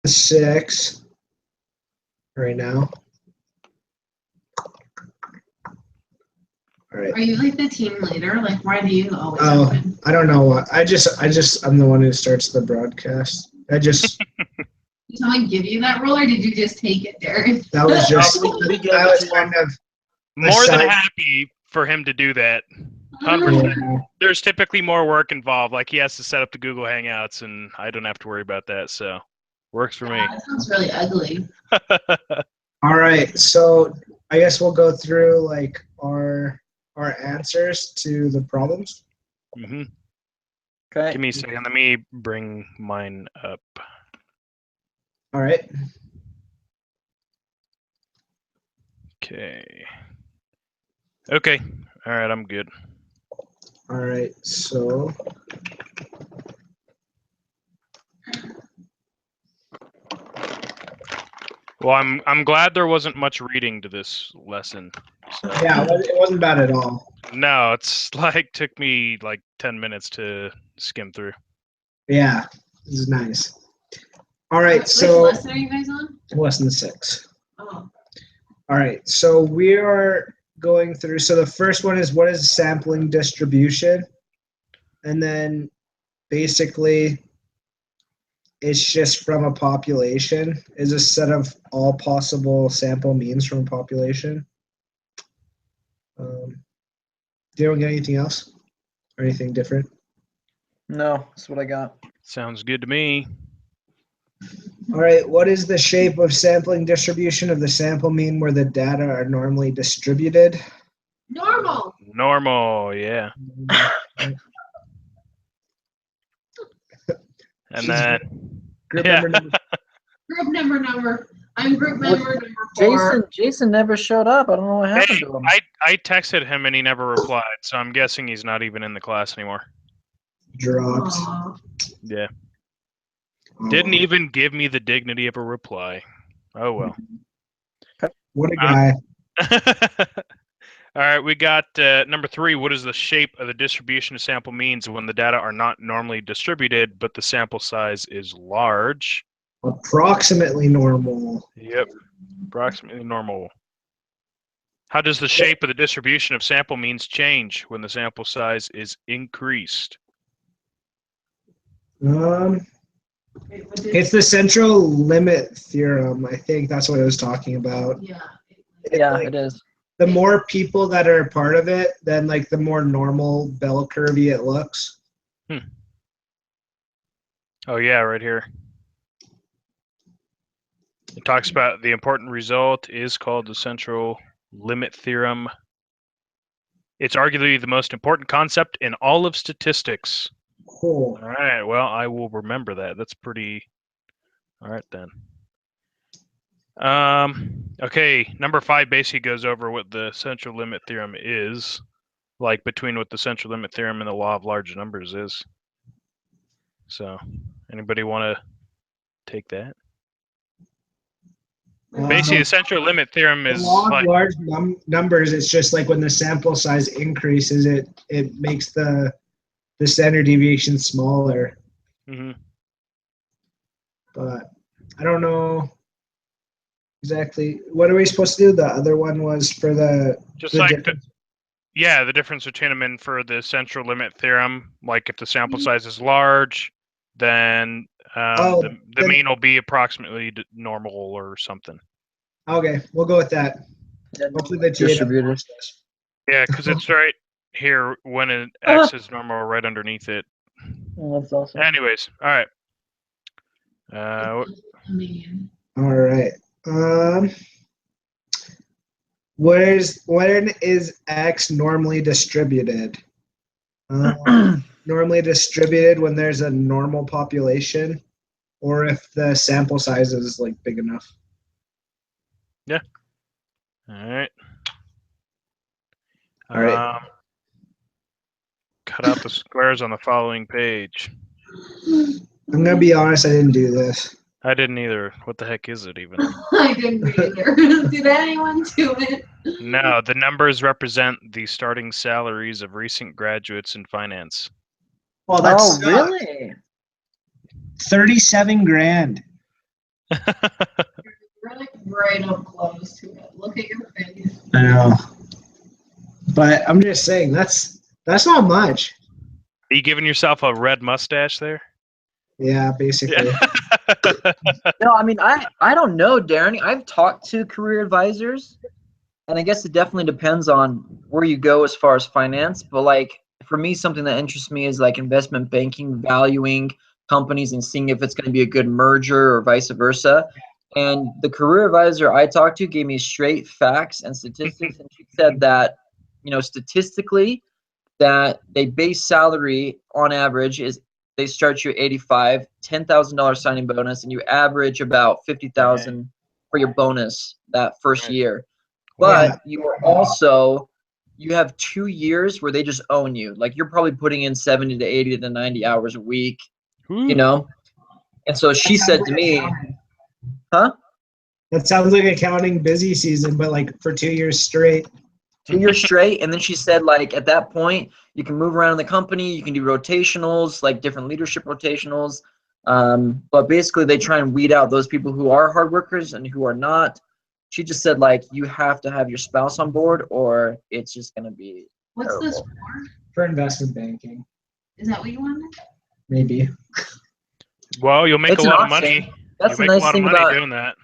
6 right now. All right. Are you like the team leader? Like, why do you always Oh, open? I don't know what. I'm the one who starts the broadcast. Did someone give you that role, or did you just take it, Derek? That was just, We gave I it was to you. kind of More than aside- happy for him to do that. 100%. There's typically more work involved. Like he has to set up the Google Hangouts, and I don't have to worry about that. So works for me. That sounds really ugly. All right, so I guess we'll go through like our answers to the problems. hmm Okay. Give me a second. Let me bring mine up. All right. Okay. Okay. All right. I'm good. All right. So Well, I'm glad there wasn't much reading to this lesson. So. yeah, it wasn't bad at all. No, it's like took me like 10 minutes to skim through. Yeah, this is nice. All right, Which so lesson are you guys on? lesson 6. Oh. All right, so we are going through. So the first one is what is sampling distribution, and then basically it's just from a population is a set of all possible sample means from a population. Do you get anything else or anything different? No, that's what I got. Sounds good to me. All right, what is the shape of sampling distribution of the sample mean where the data are normally distributed? Normal. Normal, yeah. And then Group yeah. number. Group number. I'm group member number 4. Jason never showed up. I don't know what happened Hey, to him. I texted him and he never replied, so I'm guessing he's not even in the class anymore. Dropped. Aw. Yeah. Oh, Didn't even give me the dignity of a reply. Oh well. what a guy. All right, we got number 3. What is the shape of the distribution of sample means when the data are not normally distributed, but the sample size is large? Approximately normal. Yep, approximately normal. How does the shape of the distribution of sample means change when the sample size is increased? Wait, what did- It's the central limit theorem. I think that's what it was talking about. Yeah. Yeah, Like, it is. the more people that are part of it, then like the more normal bell curvy it looks. Oh yeah, right here. It talks about the important result is called the central limit theorem. It's arguably the most important concept in all of statistics. Cool. All right, well, I will remember that. That's pretty. All right then. Okay, number 5 basically goes over what the central limit theorem is, like between what the central limit theorem and the law of large numbers is. So, anybody want to take that? Basically, the central limit theorem The is law of like, large numbers. It's just like when the sample size increases, it makes the standard deviation smaller. mhm. But I don't know exactly what are we supposed to do. The other one was for the Just the like difference. the difference between them and for the central limit theorem, like if the sample size is large, then the then- mean will be approximately normal or something. Okay, we'll go with that. Hopefully the TA doesn't Distributed. watch this. Yeah, because it's right here when an X is normal right underneath it. Oh, that's awesome. Anyways, all right. I mean, All right. When is X normally distributed? Normally distributed when there's a normal population, or if the sample size is like big enough. All right. All right. Cut out the squares on the following page. I'm gonna be honest. I didn't do this. I didn't either. What the heck is it even? I didn't either. Did anyone do it? No, the numbers represent the starting salaries of recent graduates in finance. Well, that's Oh, really? 37 grand. You're like right up close to it. Look at your face. I know. But I'm just saying that's not much. Are you giving yourself a red mustache there? Yeah, basically. No, I mean, I don't know, Darren. I've talked to career advisors, and I guess it definitely depends on where you go as far as finance. But like for me, something that interests me is like investment banking, valuing companies and seeing if it's going to be a good merger or vice versa. And the career advisor I talked to gave me straight facts and statistics, and she said that, statistically, that they base salary on average is they start you at 85, $10,000 signing bonus, and you average about 50,000 for your bonus that first Right. year. Yeah. But you are also, you have 2 years where they just own you. Like you're probably putting in 70 to 80 to 90 hours a week, Woo. And so she said to me, huh? That sounds like accounting busy season, but like for 2 years straight. 2 years straight. And then she said, like, at that point, you can move around in the company. You can do rotationals, like different leadership rotationals. But basically, they try and weed out those people who are hard workers and who are not. She just said, like, you have to have your spouse on board or it's just going to be What's this terrible. for? For investment banking, Is that what you wanted? maybe. Well, you'll make It's a an lot of option. money. That's You'll the make a nice lot of thing money about doing that.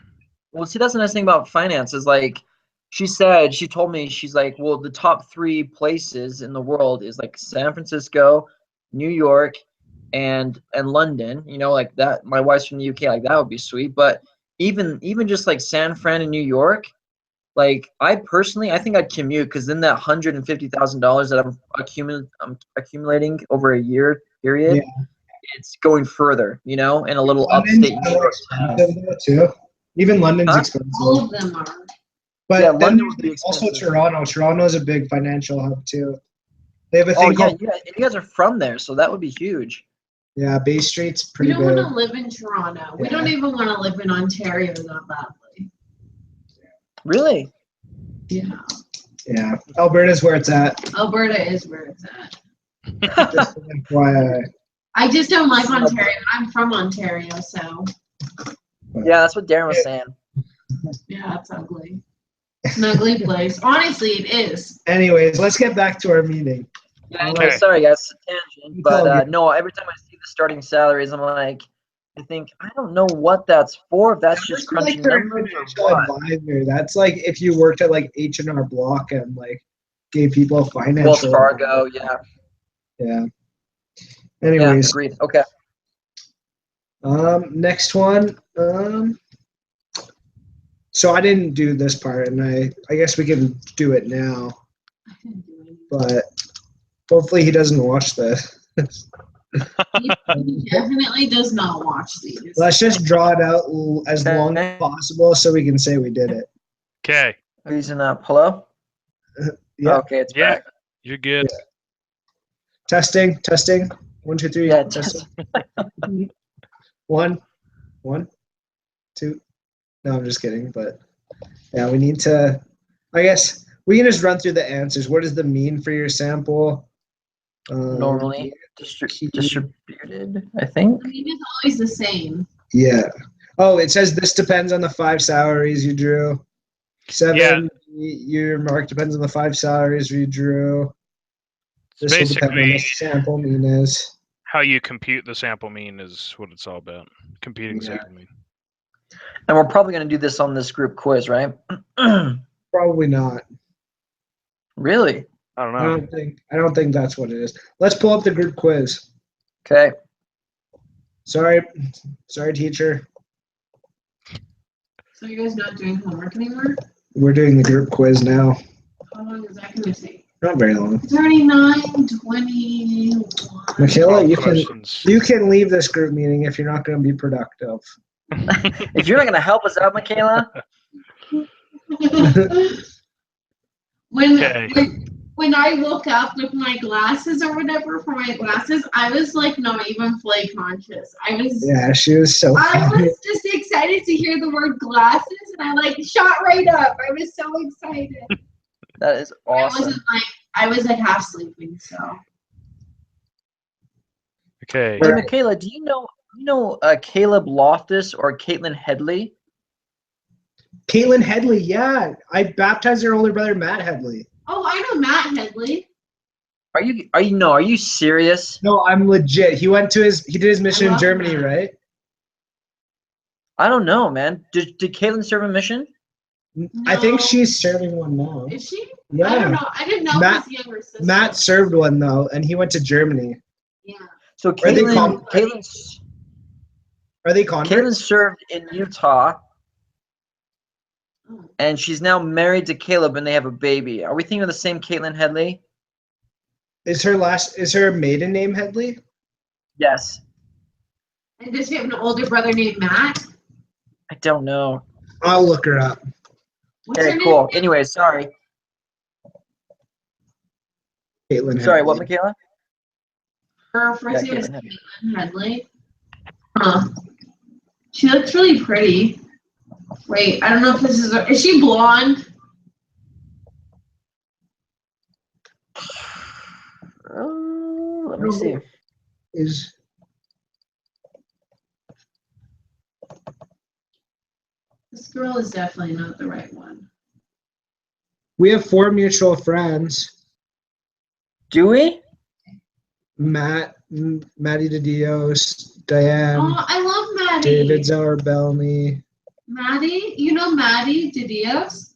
Well, see, that's the nice thing about finance is like she told me, she's like, well, the top 3 places in the world is like San Francisco, New York, and London. Like that. My wife's from the UK, like that would be sweet. But even just like San Fran and New York, like I think I'd commute because then that $150,000 that I'm accumulating over a year period, it's going further, in a little London's upstate New so York town. expensive though, too. Even London's Huh? expensive. All of them are. But Yeah, then London would be there's also expensive. Toronto. Toronto's a big financial hub too. They have a Oh thing yeah, called you guys are from there, so that would be huge. Bay Street's We pretty don't want big. to live in Toronto. We Yeah. don't even want to live in Ontario that badly. Really? Yeah. Yeah, Alberta's where it's at. Alberta is where it's at. Just an FYI. I just don't like Ontario. I'm from Ontario, so Yeah, that's what Darren was saying. yeah, it's ugly. It's an ugly place. Honestly, it is. Anyways, let's get back to our meeting. Yeah, Okay. sorry guys, it's a tangent. It's all But good. no, every time I see the starting salaries, I'm like, I think I don't know what that's for. If that's just Like crunching their numbers or financial what. advisor. That's like if you worked at like H&R Block and like gave people financial. Wells Fargo, yeah. Yeah. Yeah, Anyways, agreed. Okay. next one. So I didn't do this part, and I guess we can do it now. But hopefully he doesn't watch this. He definitely does not watch these. Let's just draw it out as long as possible so we can say we did it. Okay. Are you using hello? Yeah. Okay, it's Yeah. back. You're good. Testing. 1, 2, 3. Yeah, testing. 1, 2. No, I'm just kidding. But yeah, we need to. I guess we can just run through the answers. What is the mean for your sample? Normally distributed, I think. I mean, it's always the same. Yeah. Oh, it says this depends on the 5 salaries you drew. 7, Yeah. your mark depends on the 5 salaries you drew. This will depend on Basically, the sample mean is. how you compute the sample mean is what it's all about. Computing Yeah. sample mean. And we're probably going to do this on this group quiz, right? Probably not. Really? I don't I know. don't think that's what it is. Let's pull up the group quiz. Okay. Sorry, teacher. So you guys not doing homework anymore? We're doing the group quiz now. How long is that going to take? Not very long. It's already 9:21. Michaela, 12 you questions. can leave this group meeting if you're not going to be productive. If you're not going to help us out, Michaela, Okay. when I woke up with my glasses or whatever for my glasses, I was like not even play conscious. Yeah, she was so I funny. was just excited to hear the word glasses, and I like shot right up. I was so excited. that is awesome. I was like half sleeping, so Okay. Hey, Michaela, do you know You know Caleb Loftus or Caitlin Headley? Caitlin Headley, yeah. I baptized her older brother, Matt Headley. Oh, I know Matt Headley. Are you serious? No, I'm legit. He did his mission in love Germany, Matt. right? I don't know, man. Did Caitlin serve a mission? I think No. she's serving one now. Is she? Yeah. I don't know. I didn't know Matt- his younger sister. Matt served one though, and he went to Germany. Yeah. So Are they Caitlin, Are they Caitlin converts? served in Utah, Oh. and she's now married to Caleb, and they have a baby. Are we thinking of the same Caitlin Headley? Is her maiden name Headley? Yes. And does she have an older brother named Matt? I don't know. I'll look her up. What's her Okay, name? cool. Anyway, sorry. Caitlin Sorry, Headley. what, Michaela? Her first Yeah, name is Caitlin Headley. Caitlin Headley. Huh. She looks really pretty. Wait, I don't know if this is she blonde? Let me see. Is This girl is definitely not the right one. we have 4 mutual friends. Do we? Matt, Maddie DeDios, Diane, Oh, I love Maddie. David Zauer-Bellamy. Maddie? You know Maddie DeDios?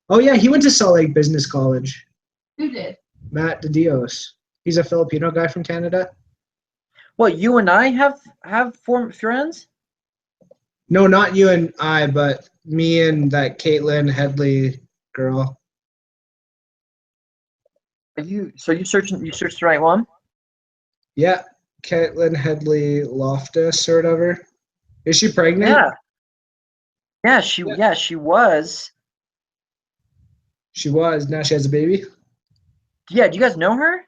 Oh yeah, he went to Salt Lake Business College. Who did? Matt DeDios. He's a Filipino guy from Canada. What, you and I have 4 friends? No, not you and I, but me and that Caitlin Headley girl. You searched the right one? Yeah, Caitlin Headley Loftus or whatever. Is she pregnant? Yeah. Yeah, she was. She was. Now she has a baby. Yeah, do you guys know her?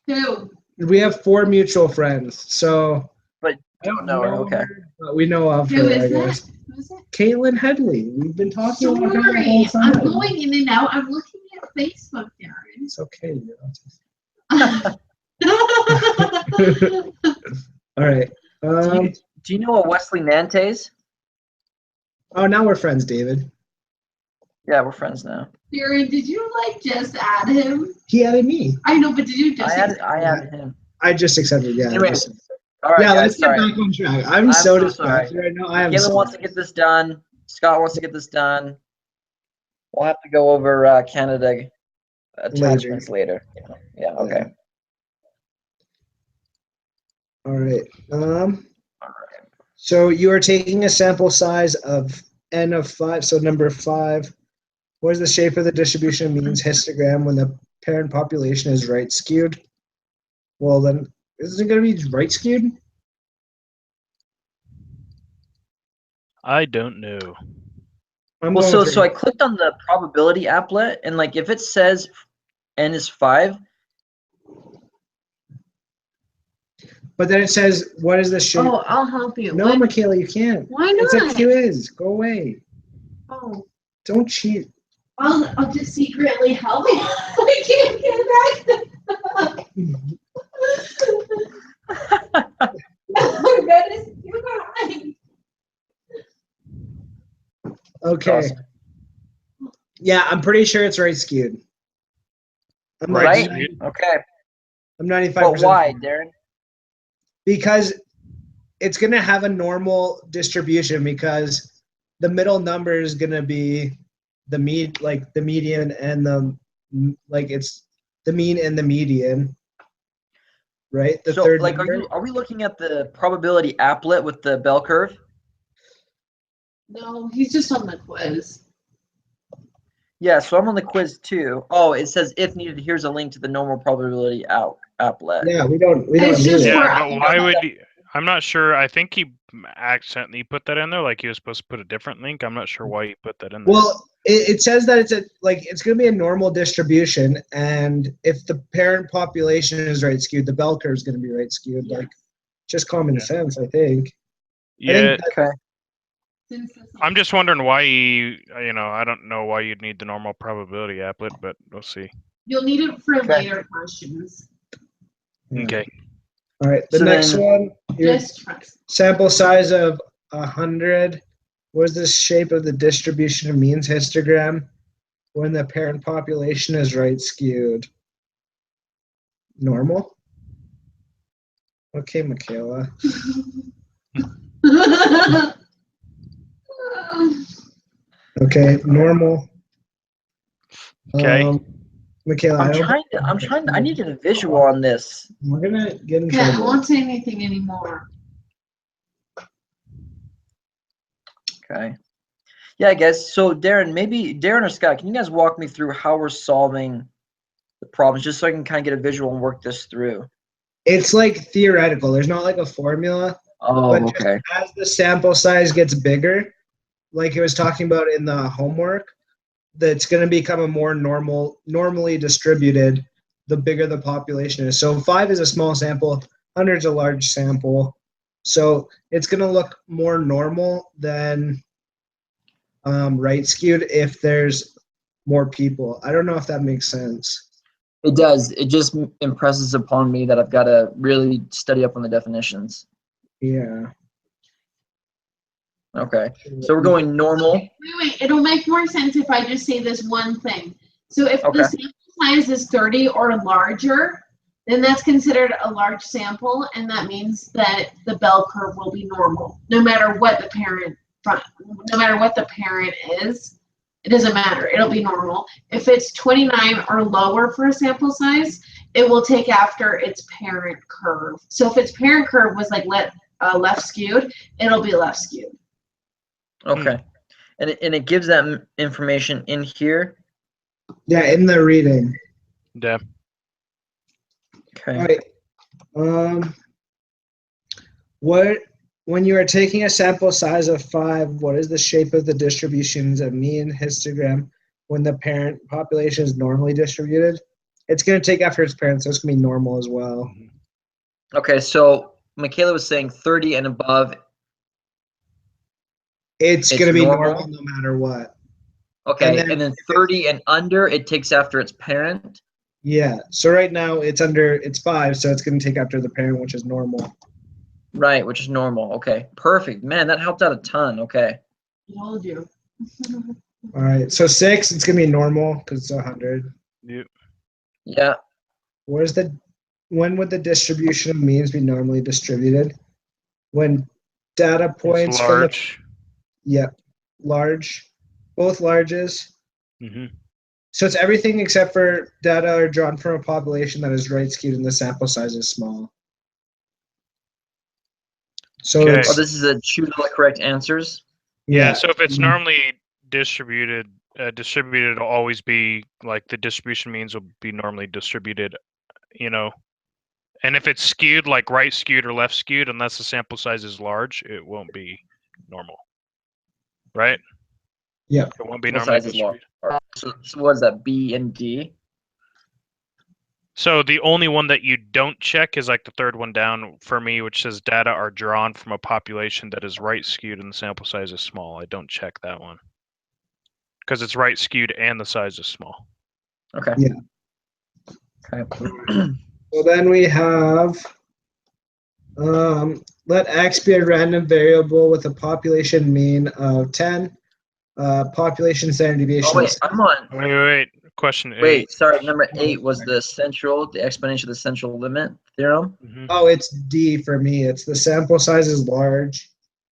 Who? We have 4 mutual friends, so But I don't know her, okay. but we know of Who her. I is guess. that? Who is it? Caitlin Headley. We've been talking about her the whole Sorry, I'm time. going in and out. I'm looking at Facebook, Darren. It's okay. All right. Do you know a Wesley Nantes? Oh, now we're friends, David. Yeah, we're friends now. Darren, did you just add him? He added me. I know, but did you just? I added him. I just accepted. Yeah. Anyway, just- All right, yeah. guys, Let's get sorry. back on track. I'm I'm so so distracted right now. I am. Caitlin wants to get this done. Scott wants to get this done. We'll have to go over Canada attachments later. Yeah, okay. All right. All right. So you are taking a sample size of n of 5. So number 5. What is the shape of the distribution means histogram when the parent population is right skewed? Well, then isn't it going to be right skewed? I don't know. I'm Well, going so I clicked on the probability applet, and like if it says n is 5, but then it says, what is the shape? Oh, I'll help you. No, What? Michaela, you can't. Why It's a not? quiz. Go away. Oh, Don't cheat. I'll just secretly help you. I can't get back. I'm gonna you guys. Okay. Awesome. Yeah, I'm pretty sure it's right skewed. I'm Right? like, Okay. I'm 95%. But why, Darren? Because it's going to have a normal distribution because the middle number is going to be the median and it's the mean and the median. Right? The So, third like, number. are we looking at the probability applet with the bell curve? No, he's just on the quiz. Yeah, so I'm on the quiz too. Oh, it says if needed, here's a link to the normal probability applet. Yeah, we don't It's do just that. for- Yeah, but why would he, I'm not sure. I think he accidentally put that in there, like he was supposed to put a different link. I'm not sure why he put that in there. Well, it says that it's going to be a normal distribution, and if the parent population is right skewed, the bell curve is going to be right skewed. Yeah. Like, just common Yeah. sense, I think. Yeah, Okay. Since this- I'm just wondering why I don't know why you'd need the normal probability applet, but we'll see. You'll need it for Okay. later questions. Yeah. Okay. All right. The So next then- one Your Just trust. sample size of 100. What is the shape of the distribution of means histogram when the parent population is right skewed? Normal? Okay, Michaela. Okay, normal. Okay. Michaela, I need a visual on this. We're gonna get in Okay, I trouble. won't say anything anymore. Okay. Yeah, guys. So Darren or Scott, can you guys walk me through how we're solving the problems, just so I can kind of get a visual and work this through? It's like theoretical. There's not like a formula. Oh, But just okay. as the sample size gets bigger, like it was talking about in the homework, that's going to become a more normally distributed the bigger the population is. So 5 is a small sample, 100 is a large sample. So it's going to look more normal than right skewed if there's more people. I don't know if that makes sense. It does. It just impresses upon me that I've got to really study up on the definitions. Yeah. Okay. So we're going normal. Wait. It'll make more sense if I just say this one thing. So if Okay. the sample size is 30 or larger, then that's considered a large sample, and that means that the bell curve will be normal, no matter what the parent is. It doesn't matter. It'll be normal. If it's 29 or lower for a sample size, it will take after its parent curve. So if its parent curve was like left skewed, it'll be left skewed. Okay. And it gives that information in here. Yeah, in the reading. Yeah. Okay. All right. When you are taking a sample size of 5, what is the shape of the distributions of mean histogram when the parent population is normally distributed? It's going to take after its parent, so it's going to be normal as well. Okay, so Michaela was saying 30 and above. It's It's going to be normal? normal no matter what. Okay, And and then then 30 and under, it takes after its parent. Yeah. So right now it's 5, so it's going to take after the parent, which is normal. Right, which is normal. Okay, perfect. Man, that helped out a ton. Okay. I told you. All right. So 6, it's going to be normal because it's 100. Yep. Yeah. When would the distribution of means be normally distributed? When data points It's from the large. large, both larges. Hmm. So it's everything except for data are drawn from a population that is right skewed and the sample size is small. So Okay. it's, Oh, this is a choose all the correct answers. Yeah. So if it's normally distributed, will always be like the distribution means will be normally distributed, And if it's skewed, like right skewed or left skewed, unless the sample size is large, it won't be normal. Right? Yeah. It won't be What normally size is large? distributed. So what is that? B and D? So the only one that you don't check is like the third one down for me, which says data are drawn from a population that is right skewed and the sample size is small. I don't check that one because it's right skewed and the size is small. Okay. Yeah. Okay. So then we have let X be a random variable with a population mean of 10, population standard deviation. Oh wait, I'm on. Wait. Question 8. Wait, sorry. Number 8 was the exponential of the central limit theorem. Mhm. Oh, it's D for me. It's the sample size is large.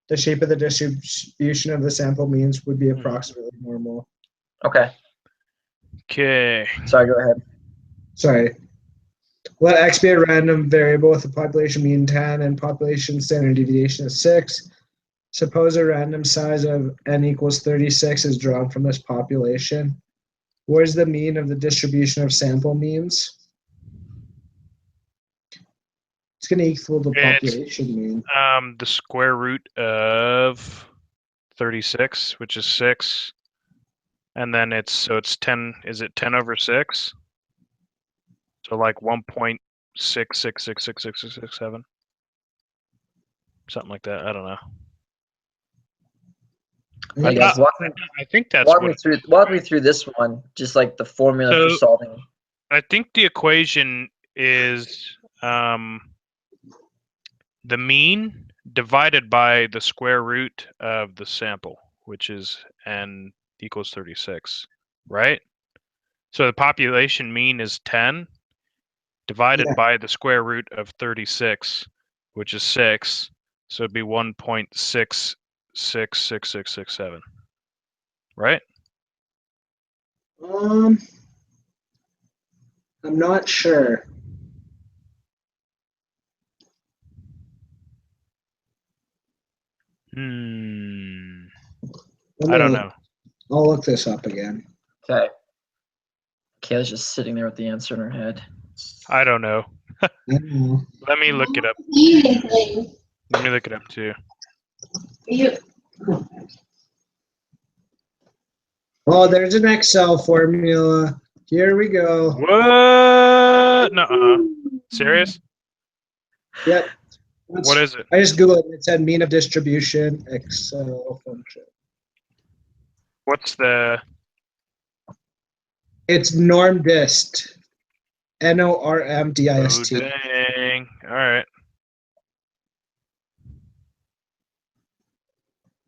The shape of the distribution of the sample means would be approximately normal. Okay. Okay. Sorry, go ahead. Sorry. Let X be a random variable with a population mean 10 and population standard deviation of 6. Suppose a random size of n equals 36 is drawn from this population. Where's the mean of the distribution of sample means? It's going to equal the population mean. The square root of 36, which is 6. And then it's 10. Is it 10 over 6? So like 1.6666667. Something like that. I don't know. All right, guys, I think that's walk me through this one, just like the formula for solving. I think the equation is the mean divided by the square root of the sample, which is n equals 36, right? So the population mean is 10 divided Yeah. by the square root of 36, which is 6. So it'd be 1.666667, right? I'm not sure. I don't know. I'll look this up again. Okay. Kayla's just sitting there with the answer in her head. I don't know. I don't know. Let me look it up. Anything. Let me look it up too. You, Oh, there's an Excel formula. Here we go. What? Nuh-uh. Serious? Yep. What is it? I just Googled it. It said mean of distribution Excel function. What's the? It's norm dist. Oh, NORMDIST. dang. All right.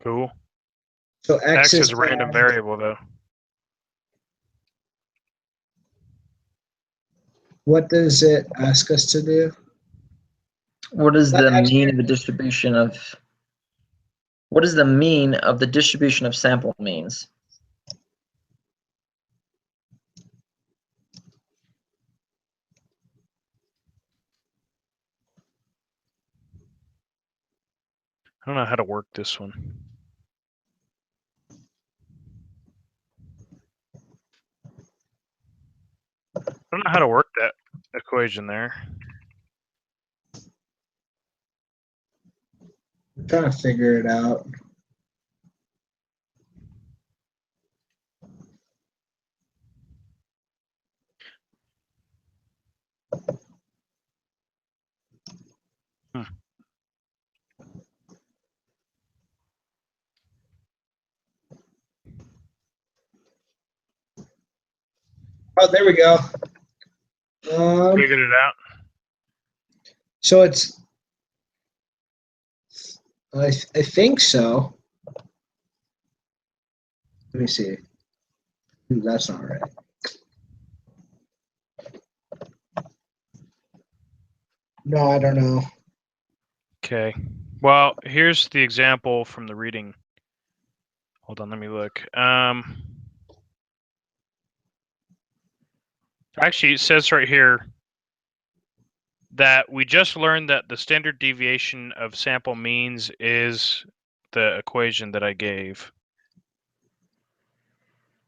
Cool. So X is a random variable, though. What does it ask us to do? What is But the actually- mean of the distribution of? What is the mean of the distribution of sample means? I don't know how to work this one. I don't know how to work that equation there. I'm trying to figure it out. Oh, there we go. Figured it out. So it's, I think so. Let me see. That's not right. No, I don't know. Okay. Well, here's the example from the reading. Hold on, let me look. Actually, it says right here that we just learned that the standard deviation of sample means is the equation that I gave.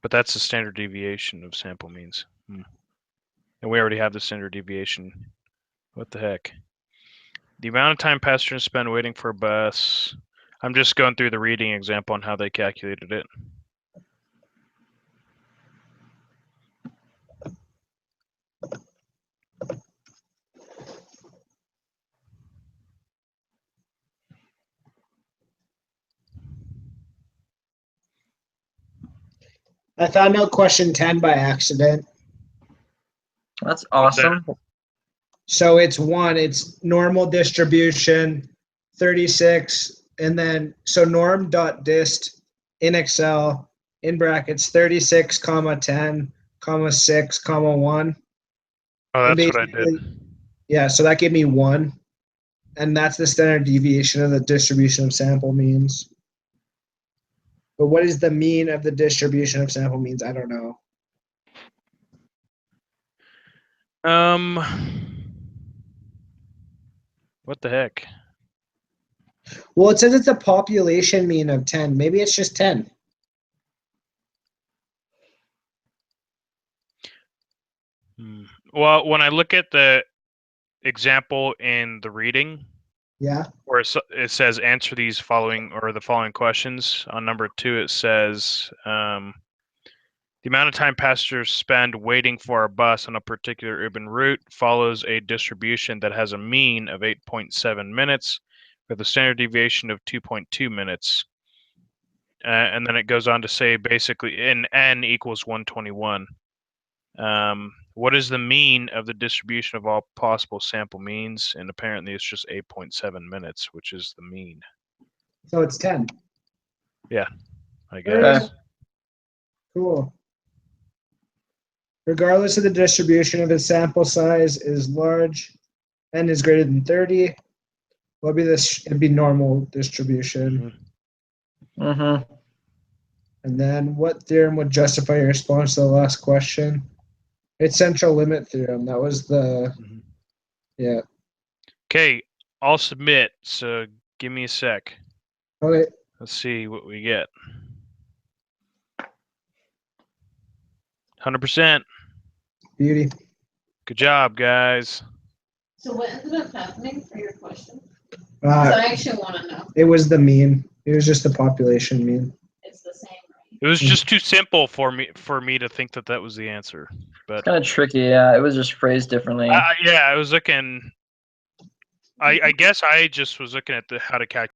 But that's the standard deviation of sample means. And we already have the standard deviation. What the heck? The amount of time passengers spend waiting for a bus. I'm just going through the reading example on how they calculated it. I found out question 10 by accident. That's awesome. So it's it's normal distribution, 36, and then so norm.dist in Excel in brackets 36, comma 10, comma 6, comma 1. Oh, And that's what I basically- did. Yeah, so that gave me 1. And that's the standard deviation of the distribution of sample means. But what is the mean of the distribution of sample means? I don't know. What the heck? Well, it says it's a population mean of 10. Maybe it's just 10. Well, when I look at the example in the reading, Yeah. where it says answer these following or the following questions, on number 2 it says the amount of time passengers spend waiting for a bus on a particular urban route follows a distribution that has a mean of 8.7 minutes with a standard deviation of 2.2 minutes. And then it goes on to say basically in n equals 121. What is the mean of the distribution of all possible sample means? And apparently it's just 8.7 minutes, which is the mean, So it's 10. I There guess. it is. Cool. Regardless of the distribution of its sample size is large, n is greater than 30. What would be this? It'd be normal distribution. Mm-hmm. And then what theorem would justify your response to the last question? It's central limit theorem. That was the, Mhm. yeah. Okay, I'll submit. So give me a sec. Okay, Let's see what we get. 100%. beauty. Good job, guys. So what ended up happening for your question? Because Uh, I actually want to know. it was the mean. It was just the population mean. It's the same, right? It was just too simple for me to think that that was the answer. But Kind of tricky. Yeah, it was just phrased differently. yeah, I was looking. I guess I just was looking at how to calculate